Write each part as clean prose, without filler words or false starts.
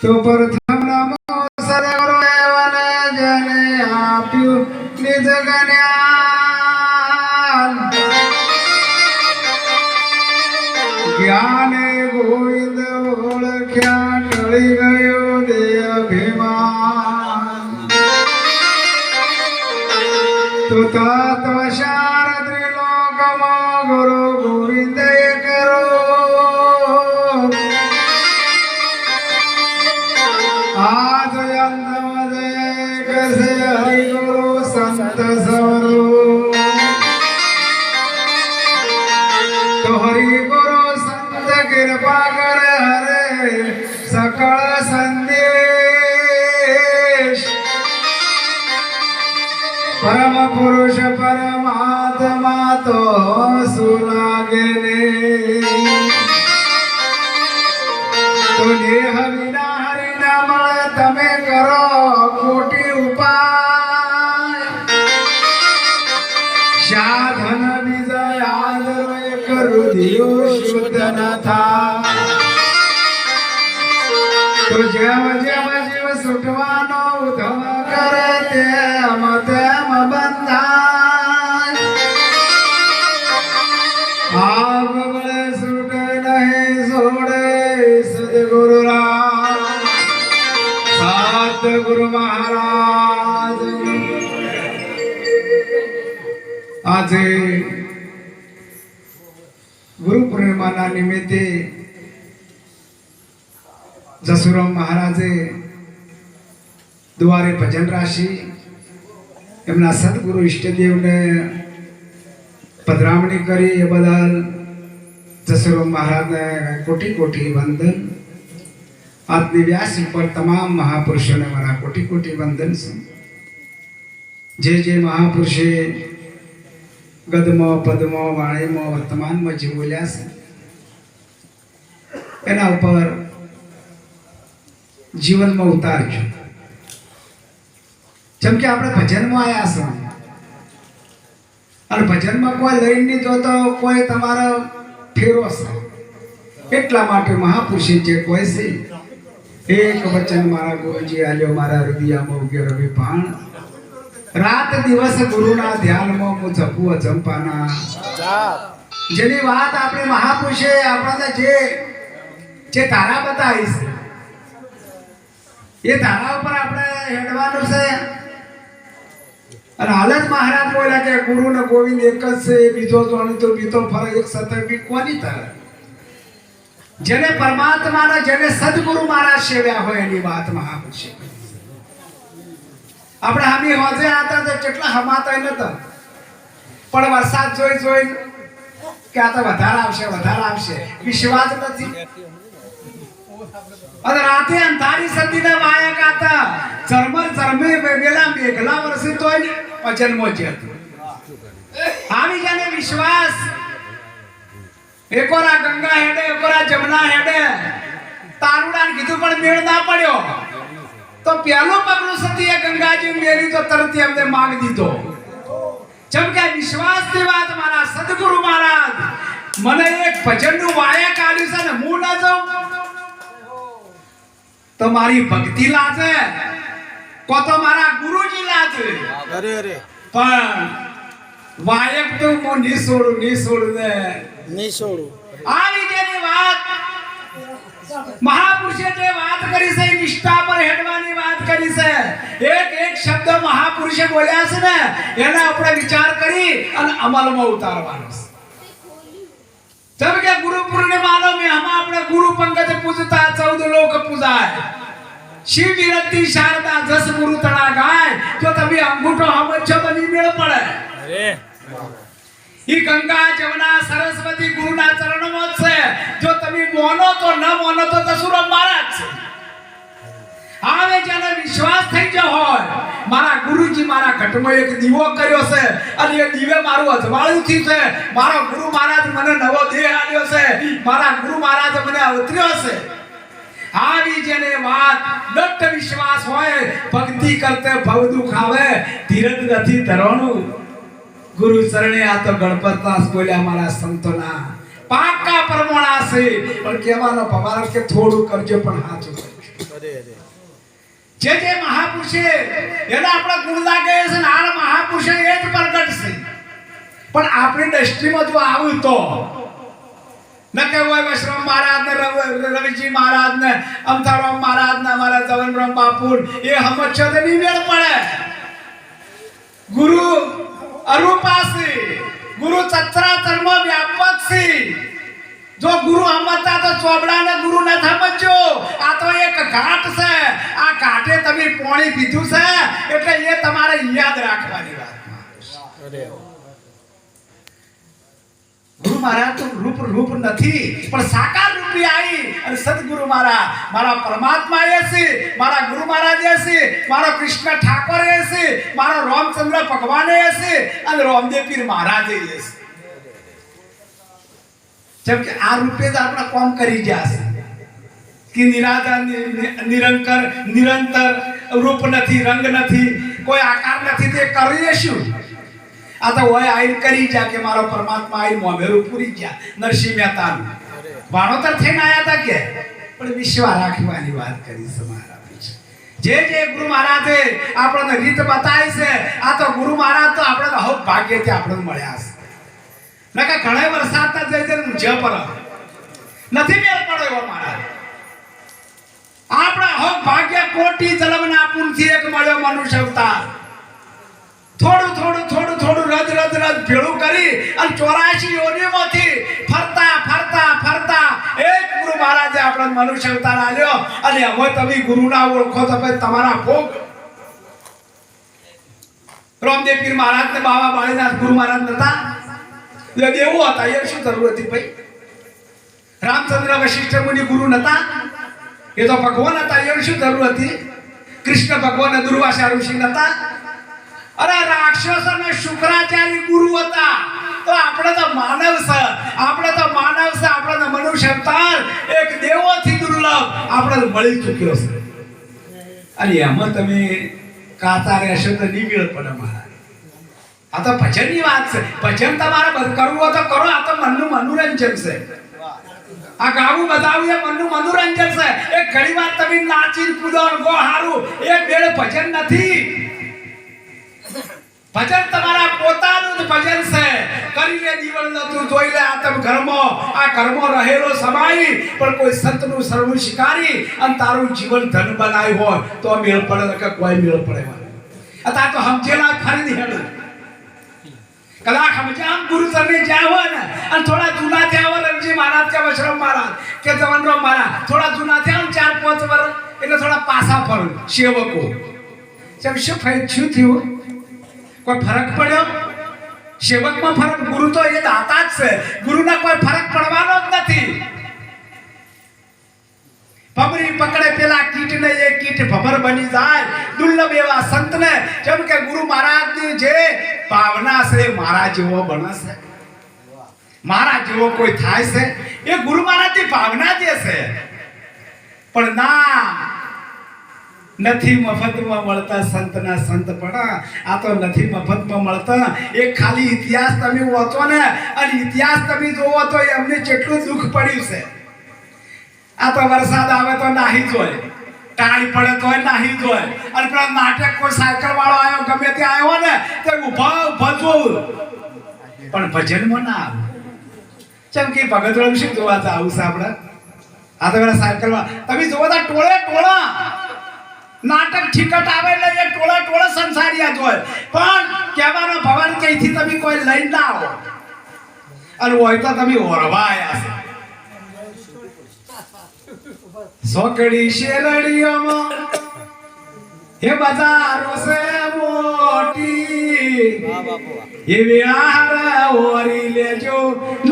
તો પ્રથમ નમો સદગુરુદેવને જેને આપ્યું નિજ જ્ઞાન જ્ઞાને ગોવિંદ ઓળખ્યા ટળી ગયો દેહ અભિમાન તો તત્વસાર ત્રિલોકમાં ગુરુ ગોવિંદ કરો आज कैसे हरि गुरु संत सवरो तो हरि गुरु संत कृपा कर हरे सकल संदेश परम पुरुष परमात्मा तो सुलागे तो देह विना તમે કરો કોટી ઉપાય સાધન બીજા યાદ કરું દિયો શુદ્ધ ન થાય તો જેમ જેમ જીવ છૂટવાનો ઉધમ કરે તેમ તેમ બંધાય આ બગડે છૂટે નહીં છોડે સદગુરુ गुरु महाराज आज गुरु पूर्णिमा निमित्ते जसुराम महाराजे द्वारे भजन राशि एमना सदगुरु इष्टदेव ने पधरामणी करी ए बदल जसुराम महाराज ने कोटि कोटि वंदन आदि व्यास पर तमाम महापुरुषों ने मारा कोटि कोटि वंदन से जे महापुरुषे गदमो पदमो वाणीमो वर्तमान में जी बोलिया से एना ऊपर जीवन में उतारજો જેમ કે આપણે ભજનમાં આયા છે અને ભજનમાં કોઈ લઈ નહીં જોતો કોઈ તમારો ફેરો છે એટલા માટે મહાપુરુષે જે કોઈ છે एक वचन मारा गुरुजी आलो मारा हृदय में उगे रवि बाण रात दिवस गुरुना ध्यान में मु जपू अजंपाना जेनी बात आपणे महापुरुषे आपणे जे तारा बताई छे ये तारा ऊपर आपणे हेडवानुं छे अने हाल ज महाराज बोल्या के गुरु ने गोविंद एक ज छे बीजो जाणीतो बीतो फरक एक सतर्की कोनी तारा जेने परमात्मा ने जेने सदगुरु महाराज सेव्या होय एनी बात महापुरुषे આપણે हामी હોજે આતા તો કેટલા હમાતા નતા પણ વરસાદ જોઈ જોઈ કે આ તો વધારે આવશે વિશ્વાસ નથી અને રાતે અંધારી સદીને વાયા ગાતા ચરમે વેલા મેઘલા વરસી તોય ભજનમાં જ હતું हामी જાને વિશ્વાસ एकोरा गंगा हेडे एकोरा जमुना हेडे तारुडान कीधुं पण मेळ ना पड्यो तो पहलो पगलुं सती गंगाजी मेली तो तरत हमने मांग दीधो चमके विश्वास की बात मारा सदगुरु महाराज मने एक भजन नु वायक आल्યું છે ને હું ના જાઉં तो मारी भक्ति लाजे को तो मारा गुरुजी लाजे अरे अरे पण वायक तो मो नहीं छोड़ू ने नहीं छोड़ू आवी जेनी बात महापुरुषे जे बात करी से निष्ठा पर हेडवानी बात करी से एक एक शब्द महापुरुषे बोल्या છે ને એના આપણે વિચાર કરી અને અમલમાં ઉતારવાનો છે जब के गुरु पूर्णिमा में हम अपने गुरु पंकज पूजता 14 लोक पूजाय शिव विरक्ति शारदा जस गुरु तड़ा गाय तो तभी अंगूठो हम अच्छा बनी मेल पड़े अरे ई गंगा जमुना सरस्वती गुरुना चरणों में से जो तभी मोनो तो न मोनो तो दसुराम महाराज से आवे जने विश्वास થઈ ગયો હોય મારા ગુરુજી મારા ઘટમાં એક દીવો કર્યો છે અને એ દીવે મારું અજવાળું થી છે મારો ગુરુ મહારાજ મને નવો દેહ આલ્યો છે મારા ગુરુ મહારાજ મને અવતર્યો છે આવી જેને વાત દટ્ટ વિશ્વાસ હોય ભક્તિ કરતે ભવ દુખ આવે ધીરજ નથી ધરવાનું गुरु चरणे आ तो गणपतदास बोल्या मारा संतोना पाका परमोणा से पण केवानो पवार के थोड़ू करजो पण हाथ જે મહાપુરુષે એના આપણા ગુણ લાગે છે ને આ મહાપુરુષે એ જ પ્રગટ છે. પણ આપણી દ્રષ્ટિમાં જો આવું તો ન કહેવાય વૈષ્ણવ મહારાજ ને રવિજી મહારાજ ને અમથારામ મહારાજ ને અમારા જવનરામ બાપુ એ સમજો તો નહીં મેળ પડે. ગુરુ અરૂપાસી, ગુરુ ચત્રાચરમાં વ્યાપક છે. જો ગુરુ સમજતા તો ચોબડાને ગુરુ ન સમજો. આ તો એક ઘાટ છે. આ ઘાટે તમે પાણી પીધું છે એટલે એ તમારે યાદ રાખવાની વાત. ગુરુ મહારાજ તો રૂપ નથી પણ સાકાર રૂપી આવી અને સદગુરુ મારા પરમાત્મા એ છે, મારા ગુરુ મહારાજ એ છે, મારો કૃષ્ણ ઠાકોર એ છે, મારો રામચંદ્ર ભગવાન એ છે અને રામદેવ પીર મહારાજ એ છે. જેમ કે આ રૂપે જ આપણે કામ કરી જશે કે નિરાધાર નિરંકર નિરંતર રૂપ નથી, રંગ નથી, કોઈ આકાર નથી, તે કરીએ શું? આ તો હોય આઈ કરી જા કે મારો પરમાત્મા આઈ મોમેરું પૂરી ગયા. નરસિંહ મહેતા વાણોતર થઈને આયા હતા કે પણ વિશ્વા રાખવાની વાત કરી છે મહારાજ. જે ગુરુ મહારાજે આપણને રીત બતાવી છે આ તો ગુરુ મહારાજ તો આપણે હવ ભાગ્યથી આપણને મળ્યા છે. નકા ઘણા વરસાદના જઈ જઈને પર નથી મેળ પડ્યો એવો મહારાજ. આપણા હવ ભાગ્ય કોટી જન્મના પુણ્યથી એક મળ્યો મનુષ્ય અવતાર. થોડું રજ ભેળું કરી અને 84 યોનિઓમાંથી ફરતા એક ગુરુ મહારાજે આપણને મનુષ્ય અવતાર આલ્યો. અને હવે તમે ગુરુના ઓળખો તો તમારા ભોગ. રામદેવ પીર મહારાજ ને બાબા બાળીનાથ ગુરુ મહારાજ નતા દેવું હતા. એ શું જરૂર હતી ભાઈ? રામચંદ્ર વશિષ્ઠ મુનિ ગુરુ નતા? એ તો ભગવાન હતા. એ શું જરૂર હતી? કૃષ્ણ ભગવાન દુર્વાસા ઋષિ નતા? અરે રાક્ષસ અને શુક્રાચાર્ય ગુરુ હતા. તો આપણે તો માનવ છે, આપણે મનુષ્ય અવતાર એક દેવોથી દુર્લભ આપણે મળી ચૂક્યો છે. અને એમાં તમે કાતા રહેશો તો નહીં મેળ પડે મહારાજ. આ તો ભજનની વાત છે. ભજન તમારે કરવું હોય તો કરો. આ તો મનનું મનોરંજન છે. આ ગાવું બતાવું એ મનનું મનોરંજન છે. એક ઘણી વાર તમે નાચી કૂદો ગો હારું એ બેળ ભજન નથી. ભજન તમારા પોતાનું જ ભજન છે. કરીને જીવન તું જોઈ લે. આ તમે ઘરમાં રહેલો સમાઈ પણ કોઈ સંતનું શરણું શિકારી અને તારું જીવન ધન બનાવ્યું હોય તો મેળ પડે કે કોઈ મેળ પડે. અત્યારે તો સમજેલા ફરી હેડું કલાક સમજામ ગુરુ ચરણે જ્યાં હોય ને અને થોડા જૂના થયા હોય રણજી મહારાજ કે વૈષ્ણવ મહારાજ કે જવનરામ મહારાજ થોડા જૂના થયા 4-5 વર્ષ એટલે થોડા પાછા ફરું સેવકો. શું થયું? કોઈ ફરક પડ્યો? સેવકમાં ફરક? ગુરુ તો એ દાતા જ છે. ગુરુના કોઈ ફરક પડવાનો જ નથી. ભમરી પકડે પેલા કીટને એ કીટ ભમર બની જાય. દુર્લભ એવા સંતને જેમ કે ગુરુ મહારાજની જે ભાવના છે મારા જેવો બને છે, મારા જેવો કોઈ થાય છે એ ગુરુ મહારાજની ભાવના જે છે. પણ ના નથી મફતમાં મળતા સંતના સંતપણા. આ તો નથી મફતમાં મળતા. એક ખાલી ઇતિહાસ તમે વાંચો ને અને ઇતિહાસ તમે જોવો તો એમને કેટલું દુઃખ પડ્યું છે. આ તો વરસાદ આવે તો નાહી જોય, ટાળી પડે તો નાહી જોય. અને પેલા નાટક કોઈ સાયકલ વાળો આવ્યો ગમે તે આવ્યો ને તે ઉભા જોવું પણ ભજનમાં ના આવે. જેમ કે ભગત રામ શું જોવા આવું છે આપણે? આ તો પેલા સાયકલ વાળા તમે જોવો તો ટોળા નાટક ઠીકટ આવે એટલે એ ટોળા સંસારિયા જોય. પણ કહેવાનો ભવન કઈથી તમે કોઈ લઈ ના આવો અને હોય તો તમે ઓરવા આવ્યા છે. સોકડી શેરડીઓમાં હે બજારો છે મોટી એ વિહાર ઓરી લેજો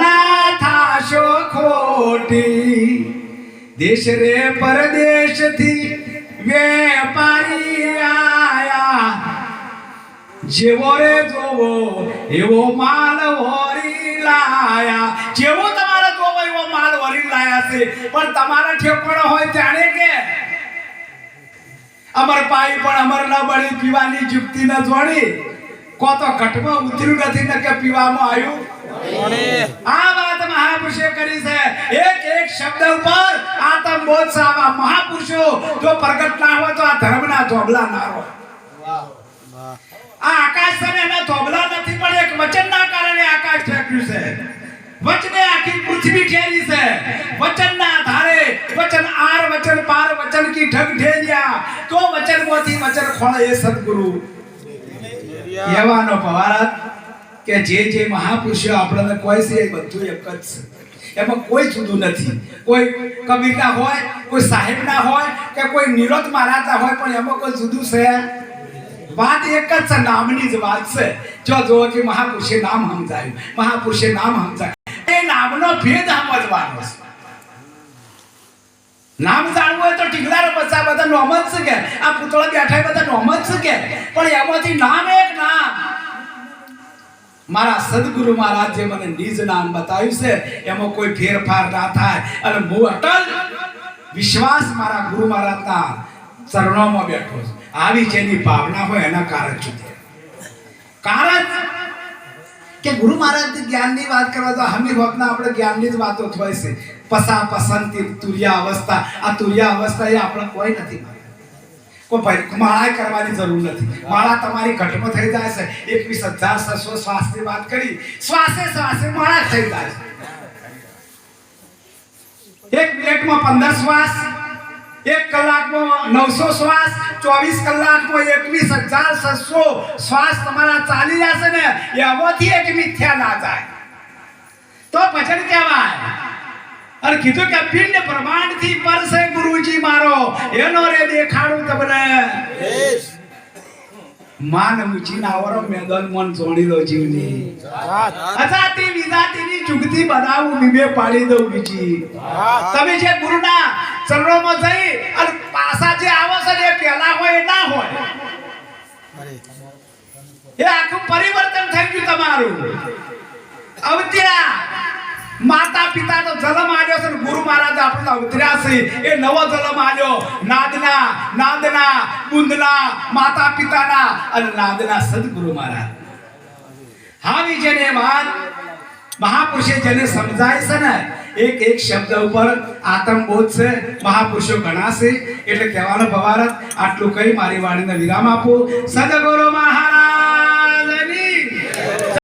ના થાશો ખોટી. દેશ રે પરદેશથી વેપારી આયા જેવો રે જોવો એવો માલ વરી લાયા. જેવો તમારે જોવો એવો માલ વરી લાયા છે. પણ તમારા ઠેકાણો હોય જાણે કે અમર પાઈ પણ અમર ન બળી પીવાની જુક્તિ ન જોડી. કો તો ઘટમાં ઉતર્યું નથી ને કે પીવામાં આવ્યું આ વાત મહાપુરુષે કરી છે. એક એક શબ્દ ઉપર આત્મ બોધ સાવા મહાપુરુષો જો પ્રગટ ના હોય તો આ ધર્મના ધોબલા ના હોય. આ આકાશ છે ને એના ધોબલા નથી, પણ એક વચનના કારણે આકાશ ઠેક્યું છે. વચને આખી પૃથ્વી ઠેરી છે. વચનના આધારે વચન આર વચન પાર વચન કી ઢગ ઢેરિયા તો વચનમાંથી વચન ખોળે એ સદગુરુ એવાનો પવારત કે જે મહાપુરુષો આપણને કોઈ છે એ બધું એક જ છે. એમાં કોઈ જુદું નથી. કોઈ કબીરના હોય, કોઈ સાહેબના હોય કે કોઈ નિરોધ મહારાજના હોય, પણ એમાં કોઈ જુદું છે. વાત એક જ છે, નામની જ વાત છે. જો જો કે મહાપુરુષે નામ સમજાયું, મહાપુરુષે નામ સમજાયું, એ નામનો ભેદ સમજવાનો છે. નામ જાણવું હોય તો ટીકલાર બસા બધા નોમ જ છે કે આ પુતળા બેઠા બધા નોમ જ છે કે, પણ એમાંથી નામ એક નામ મારા સદગુરુ મહારાજ જે મને નિજ નામ બતાવ્યું છે એમાં કોઈ ફેરફાર ના થાય. અને હું અટલ વિશ્વાસ મારા ગુરુ મહારાજના ચરણોમાં બેઠો છું. આવી જેની ભાવના હોય એના કારણ સુધી કારણ કે ગુરુ મહારાજ જ્ઞાનની વાત કરવા તો હમી વખતના આપણે જ્ઞાનની જ વાતો થાય છે. પસા પસંતી તુર્યા અવસ્થા, આ તુર્યા અવસ્થા એ આપણે કોઈ નથી. કોઈ માળા કરવાની જરૂર નથી. માળા તમારી ઘટમાં થઈ જાય છે. 21,600 શ્વાસની વાત કરી, શ્વાસે શ્વાસે માળા થઈ જાય છે. 1 મિનિટમાં 15 શ્વાસ, 1 કલાકમાં 900 શ્વાસ, 24 કલાકમાં 21,600 શ્વાસ તમારા ચાલી જશે ને, એમાંથી એક મિથ્યા ના જાય તો ભજન કહેવાય. અને કીધું કે પિંડ બ્રહ્માંડ થી પર છે ગુરુજી મારો, એનો રે દેખાડું તમને. માન મુચીના આવરો મેદાન મન જોડી દો જીવની, અજાતી વિજાતીની જુગતી બનાવું બીબે પાડી દઉં બીજી. તમે જે ગુરુના ચરણોમાં જઈ અને પાછા જે આવો છે એ પહેલા હોય એ ના હોય, એ આખું પરિવર્તન થઈ ગયું તમારું. અવત્યા માતા પિતાનો જન્મ આલ્યો છે, ગુરુ મહારાજ આપણને અવતર્યા છે. એ નવો જન્મ આલ્યો નાદના બુંદના માતા પિતાના અને નાદના સદગુરુ મહારાજ. હાવી જેને વાત મહાપુરુષે જેને સમજાય છે ને, એક એક શબ્દ ઉપર આત્મબોધ છે. મહાપુરુષો ઘણા છે એટલે કહેવાનો ભવારત. આટલું કહી મારી વાણીને વિરામ આપું. સદગુરુ મહારાજ